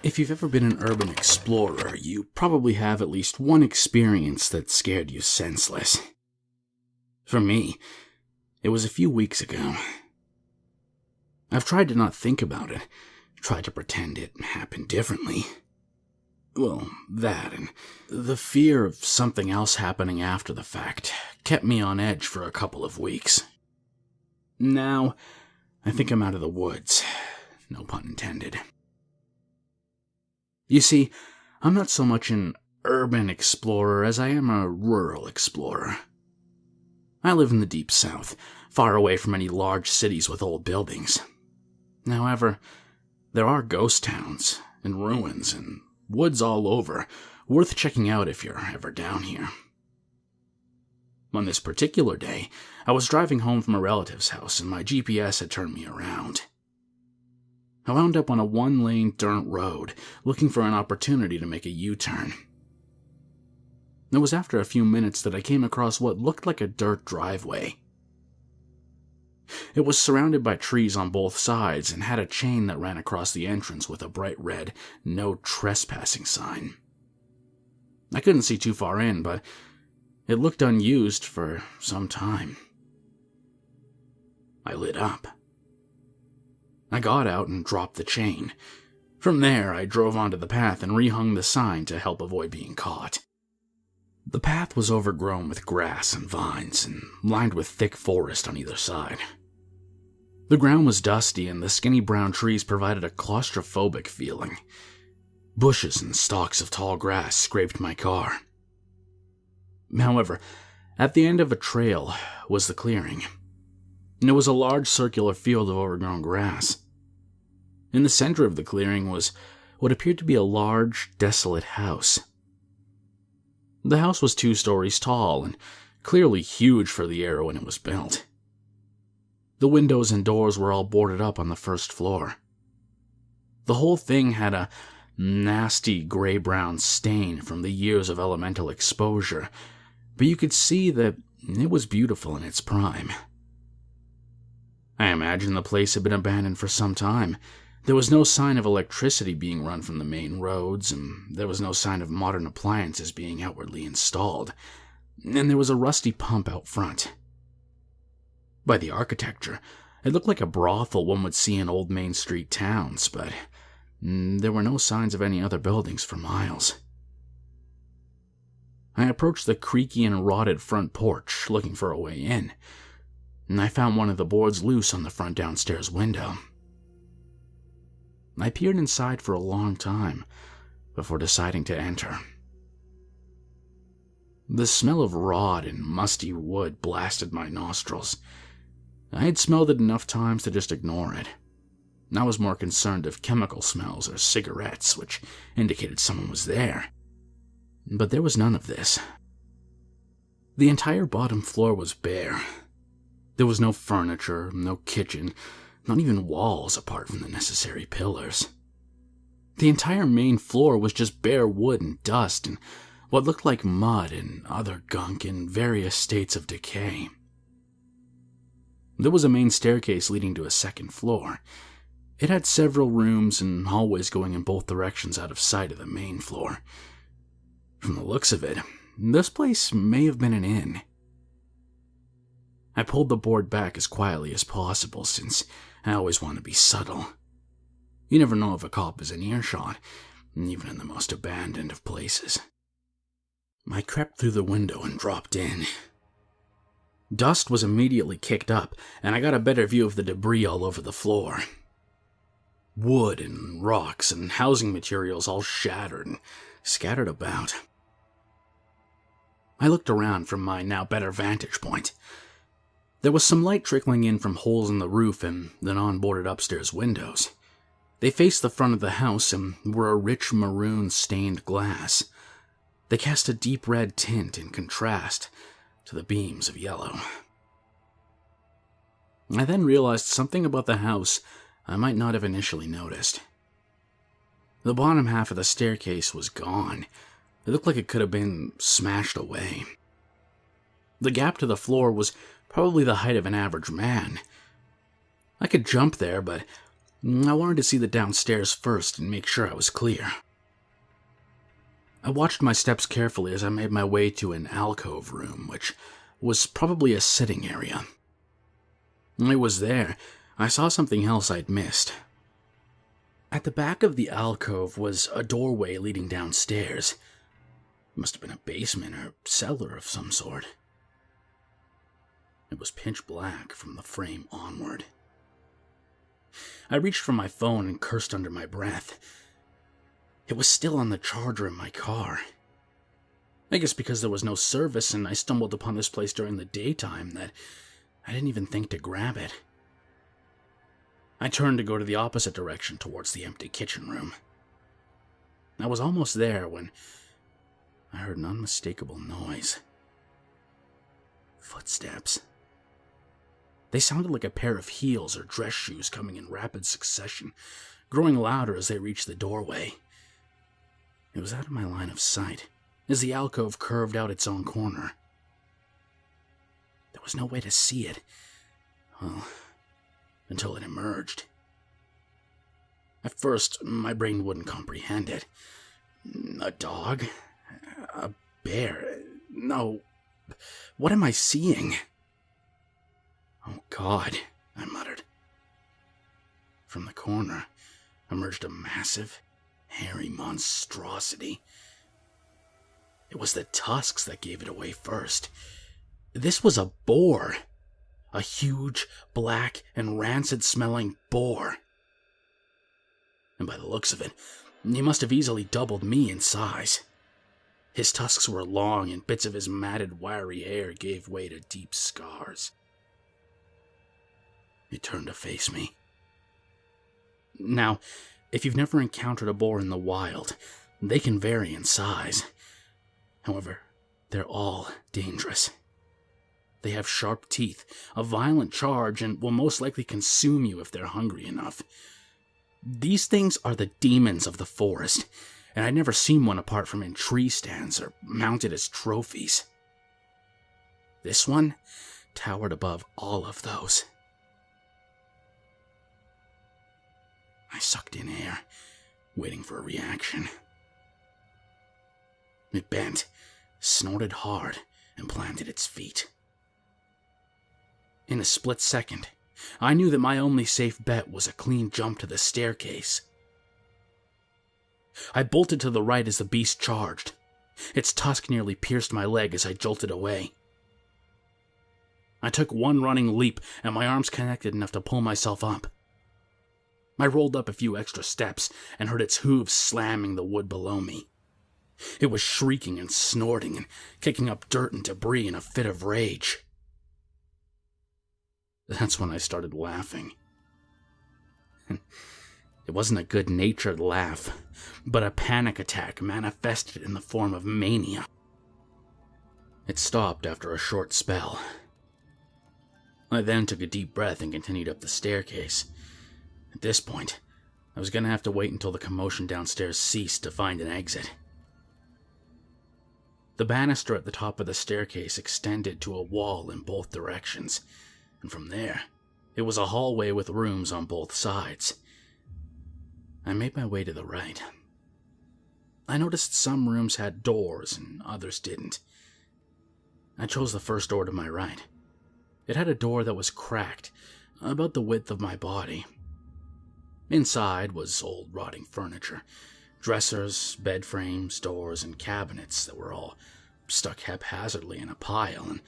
If you've ever been an urban explorer, you probably have at least one experience that scared you senseless. For me, it was a few weeks ago. I've tried to not think about it, tried to pretend it happened differently. Well, that and the fear of something else happening after the fact kept me on edge for a couple of weeks. Now, I think I'm out of the woods. No pun intended. You see, I'm not so much an urban explorer as I am a rural explorer. I live in the deep south, far away from any large cities with old buildings. However, there are ghost towns and ruins and woods all over, worth checking out if you're ever down here. On this particular day, I was driving home from a relative's house and my GPS had turned me around. I wound up on a one-lane dirt road, looking for an opportunity to make a U-turn. It was after a few minutes that I came across what looked like a dirt driveway. It was surrounded by trees on both sides and had a chain that ran across the entrance with a bright red "No Trespassing" sign. I couldn't see too far in, but it looked unused for some time. I lit up. I got out and dropped the chain. From there, I drove onto the path and rehung the sign to help avoid being caught. The path was overgrown with grass and vines and lined with thick forest on either side. The ground was dusty and the skinny brown trees provided a claustrophobic feeling. Bushes and stalks of tall grass scraped my car. However, at the end of a trail was the clearing. It was a large circular field of overgrown grass. In the center of the clearing was what appeared to be a large, desolate house. The house was 2 stories tall and clearly huge for the era when it was built. The windows and doors were all boarded up on the first floor. The whole thing had a nasty gray-brown stain from the years of elemental exposure, but you could see that it was beautiful in its prime. I imagine the place had been abandoned for some time. There was no sign of electricity being run from the main roads, and there was no sign of modern appliances being outwardly installed, and there was a rusty pump out front. By the architecture, it looked like a brothel one would see in old Main Street towns, but there were no signs of any other buildings for miles. I approached the creaky and rotted front porch, looking for a way in, and I found one of the boards loose on the front downstairs window. I peered inside for a long time before deciding to enter. The smell of rot and musty wood blasted my nostrils. I had smelled it enough times to just ignore it. I was more concerned of chemical smells or cigarettes, which indicated someone was there. But there was none of this. The entire bottom floor was bare. There was no furniture, no kitchen, not even walls apart from the necessary pillars. The entire main floor was just bare wood and dust and what looked like mud and other gunk in various states of decay. There was a main staircase leading to a second floor. It had several rooms and hallways going in both directions out of sight of the main floor. From the looks of it, this place may have been an inn. I pulled the board back as quietly as possible since I always want to be subtle. You never know if a cop is in earshot, even in the most abandoned of places. I crept through the window and dropped in. Dust was immediately kicked up, and I got a better view of the debris all over the floor. Wood and rocks and housing materials all shattered and scattered about. I looked around from my now better vantage point. There was some light trickling in from holes in the roof and the non-boarded upstairs windows. They faced the front of the house and were a rich maroon-stained glass. They cast a deep red tint in contrast to the beams of yellow. I then realized something about the house I might not have initially noticed. The bottom half of the staircase was gone. It looked like it could have been smashed away. The gap to the floor was probably the height of an average man. I could jump there, but I wanted to see the downstairs first and make sure I was clear. I watched my steps carefully as I made my way to an alcove room, which was probably a sitting area. When I was there, I saw something else I'd missed. At the back of the alcove was a doorway leading downstairs. It must have been a basement or cellar of some sort. It was pitch black from the frame onward. I reached for my phone and cursed under my breath. It was still on the charger in my car. I guess because there was no service and I stumbled upon this place during the daytime that I didn't even think to grab it. I turned to go to the opposite direction towards the empty kitchen room. I was almost there when I heard an unmistakable noise. Footsteps. They sounded like a pair of heels or dress shoes coming in rapid succession, growing louder as they reached the doorway. It was out of my line of sight, as the alcove curved out its own corner. There was no way to see it, well, until it emerged. At first, my brain wouldn't comprehend it. A dog? A bear? No. What am I seeing? Oh, God, I muttered. From the corner emerged a massive, hairy monstrosity. It was the tusks that gave it away first. This was a boar. A huge, black, and rancid-smelling boar. And by the looks of it, he must have easily doubled me in size. His tusks were long, and bits of his matted, wiry hair gave way to deep scars. It turned to face me. Now, if you've never encountered a boar in the wild, they can vary in size. However, they're all dangerous. They have sharp teeth, a violent charge, and will most likely consume you if they're hungry enough. These things are the demons of the forest, and I'd never seen one apart from in tree stands or mounted as trophies. This one towered above all of those. I sucked in air, waiting for a reaction. It bent, snorted hard, and planted its feet. In a split second, I knew that my only safe bet was a clean jump to the staircase. I bolted to the right as the beast charged. Its tusk nearly pierced my leg as I jolted away. I took one running leap, and my arms connected enough to pull myself up. I rolled up a few extra steps and heard its hooves slamming the wood below me. It was shrieking and snorting and kicking up dirt and debris in a fit of rage. That's when I started laughing. It wasn't a good-natured laugh, but a panic attack manifested in the form of mania. It stopped after a short spell. I then took a deep breath and continued up the staircase. At this point, I was going to have to wait until the commotion downstairs ceased to find an exit. The banister at the top of the staircase extended to a wall in both directions, and from there, it was a hallway with rooms on both sides. I made my way to the right. I noticed some rooms had doors and others didn't. I chose the first door to my right. It had a door that was cracked, about the width of my body. Inside was old rotting furniture, dressers, bed frames, doors, and cabinets that were all stuck haphazardly in a pile, and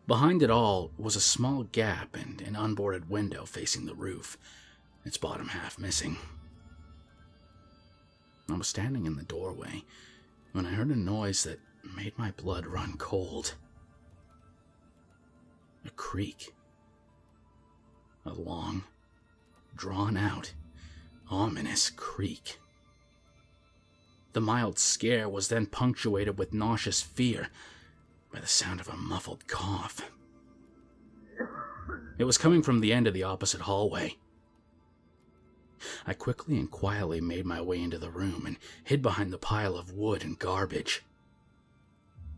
behind it all was a small gap and an unboarded window facing the roof, its bottom half missing. I was standing in the doorway when I heard a noise that made my blood run cold. A creak. A long, drawn-out, ominous creak. The mild scare was then punctuated with nauseous fear by the sound of a muffled cough. It was coming from the end of the opposite hallway. I quickly and quietly made my way into the room and hid behind the pile of wood and garbage.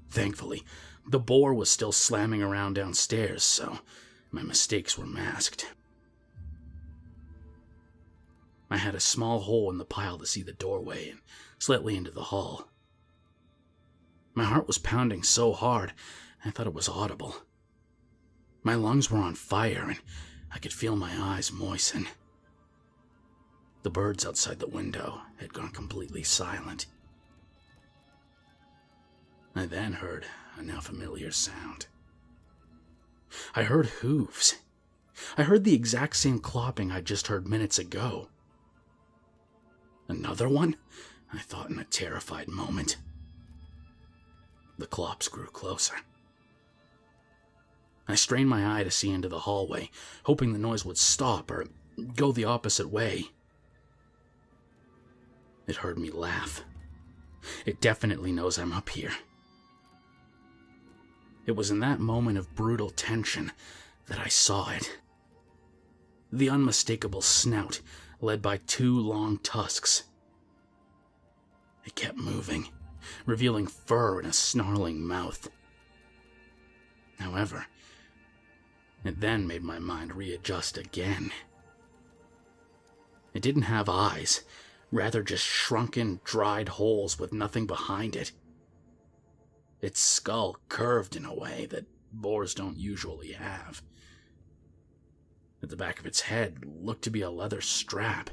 Thankfully, the boar was still slamming around downstairs, so my mistakes were masked. I had a small hole in the pile to see the doorway and slightly into the hall. My heart was pounding so hard, I thought it was audible. My lungs were on fire, and I could feel my eyes moisten. The birds outside the window had gone completely silent. I then heard a now familiar sound. I heard hooves. I heard the exact same clopping I'd just heard minutes ago. Another one? I thought in a terrified moment. The clops grew closer. I strained my eye to see into the hallway, hoping the noise would stop or go the opposite way. It heard me laugh. It definitely knows I'm up here. It was in that moment of brutal tension that I saw it. The unmistakable snout, led by two long tusks. It kept moving, revealing fur and a snarling mouth. However, it then made my mind readjust again. It didn't have eyes, rather just shrunken, dried holes with nothing behind it. Its skull curved in a way that boars don't usually have. At the back of its head looked to be a leather strap,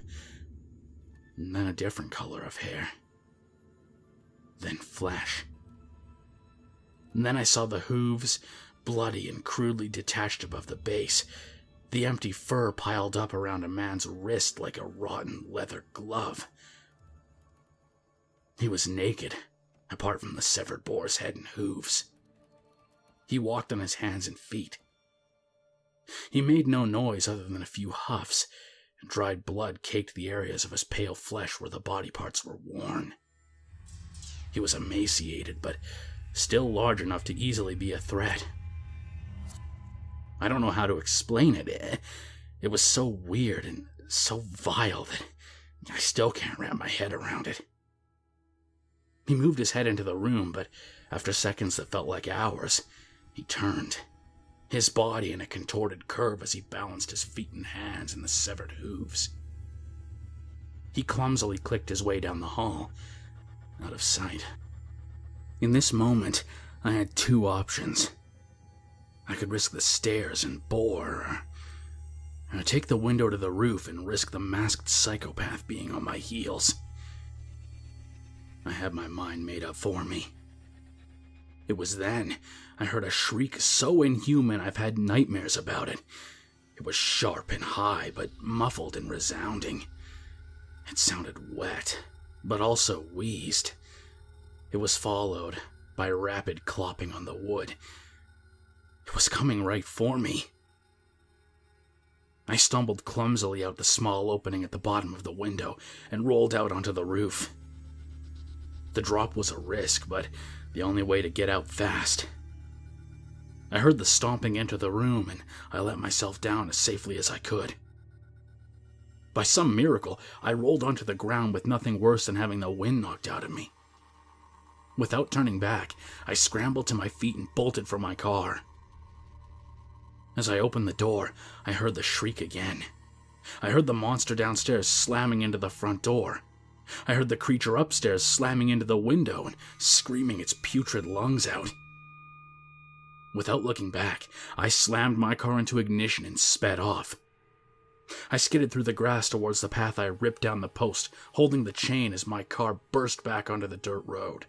and then a different color of hair. Then flesh. And then I saw the hooves, bloody and crudely detached above the base, the empty fur piled up around a man's wrist like a rotten leather glove. He was naked, apart from the severed boar's head and hooves. He walked on his hands and feet. He made no noise other than a few huffs, and dried blood caked the areas of his pale flesh where the body parts were worn. He was emaciated, but still large enough to easily be a threat. I don't know how to explain it. It was so weird and so vile that I still can't wrap my head around it. He moved his head into the room, but after seconds that felt like hours, he turned, his body in a contorted curve as he balanced his feet and hands in the severed hooves. He clumsily clicked his way down the hall, out of sight. In this moment, I had two options. I could risk the stairs and bore, or take the window to the roof and risk the masked psychopath being on my heels. I had my mind made up for me. It was then I heard a shriek so inhuman I've had nightmares about it. It was sharp and high, but muffled and resounding. It sounded wet, but also wheezed. It was followed by rapid clopping on the wood. It was coming right for me. I stumbled clumsily out the small opening at the bottom of the window and rolled out onto the roof. The drop was a risk, but the only way to get out fast. I heard the stomping enter the room, and I let myself down as safely as I could. By some miracle, I rolled onto the ground with nothing worse than having the wind knocked out of me. Without turning back, I scrambled to my feet and bolted for my car. As I opened the door, I heard the shriek again. I heard the monster downstairs slamming into the front door. I heard the creature upstairs slamming into the window and screaming its putrid lungs out. Without looking back, I slammed my car into ignition and sped off. I skidded through the grass towards the path. I ripped down the post, holding the chain as my car burst back onto the dirt road.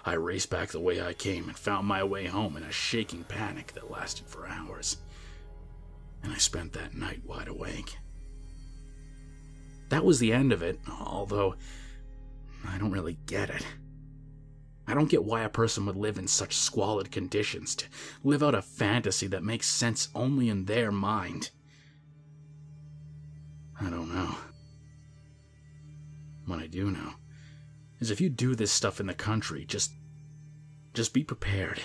I raced back the way I came and found my way home in a shaking panic that lasted for hours. And I spent that night wide awake. That was the end of it, although I don't really get it. I don't get why a person would live in such squalid conditions, to live out a fantasy that makes sense only in their mind. I don't know. What I do know is if you do this stuff in the country, just be prepared.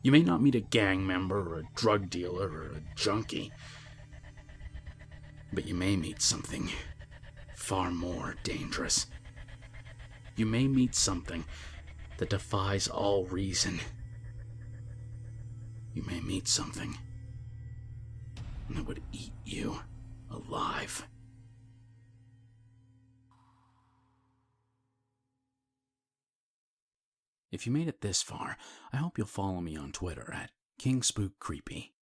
You may not meet a gang member or a drug dealer or a junkie, but you may meet something far more dangerous. You may meet something that defies all reason. You may meet something that would eat you alive. If you made it this far, I hope you'll follow me on Twitter at KingSpook Creepy.